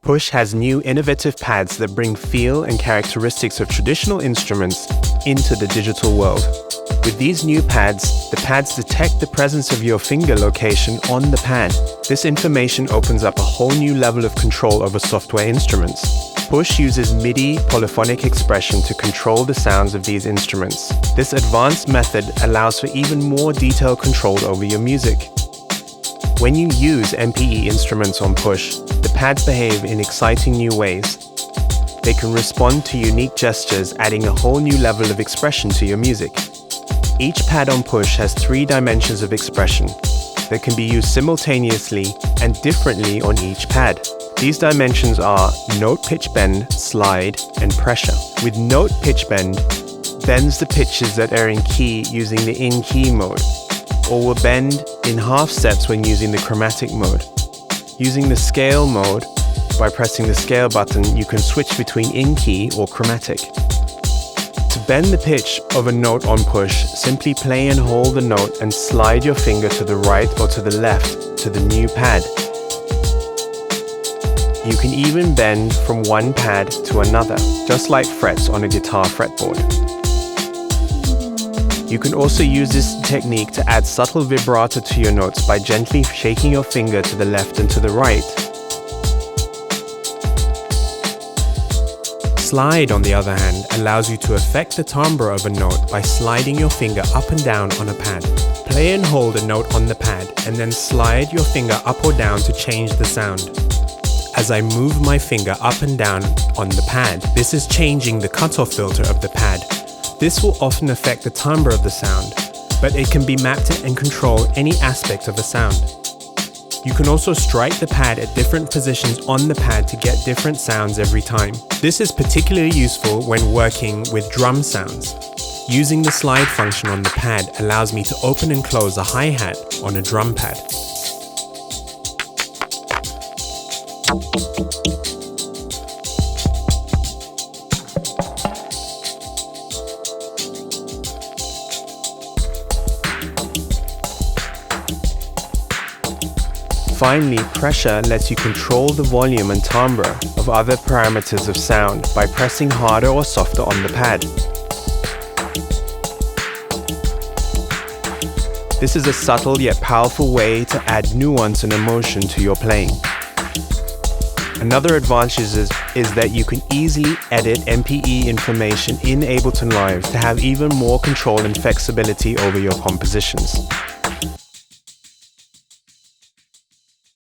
Push has new innovative pads that bring feel and characteristics of traditional instruments into the digital world. With these new pads, the pads detect the presence of your finger location on the pad. This information opens up a whole new level of control over software instruments. Push uses MIDI polyphonic expression to control the sounds of these instruments. This advanced method allows for even more detailed control over your music. When you use MPE instruments on Push, the pads behave in exciting new ways. They can respond to unique gestures, adding a whole new level of expression to your music. Each pad on Push has 3 dimensions of expression that can be used simultaneously and differently on each pad. These dimensions are note pitch bend, slide, and pressure. With note pitch bend, bends the pitches that are in key using the in-key mode, or will bend in half steps when using the chromatic mode. Using the scale mode, by pressing the scale button, you can switch between in-key or chromatic. To bend the pitch of a note on Push, simply play and hold the note and slide your finger to the right or to the left to the new pad. You can even bend from one pad to another, just like frets on a guitar fretboard. You can also use this technique to add subtle vibrato to your notes by gently shaking your finger to the left and to the right. Slide, on the other hand, allows you to affect the timbre of a note by sliding your finger up and down on a pad. Play and hold a note on the pad and then slide your finger up or down to change the sound. As I move my finger up and down on the pad, this is changing the cutoff filter of the pad. This will often affect the timbre of the sound, but it can be mapped and control any aspect of a sound. You can also strike the pad at different positions on the pad to get different sounds every time. This is particularly useful when working with drum sounds. Using the slide function on the pad allows me to open and close a hi-hat on a drum pad. Finally, pressure lets you control the volume and timbre of other parameters of sound by pressing harder or softer on the pad. This is a subtle yet powerful way to add nuance and emotion to your playing. Another advantage is that you can easily edit MPE information in Ableton Live to have even more control and flexibility over your compositions.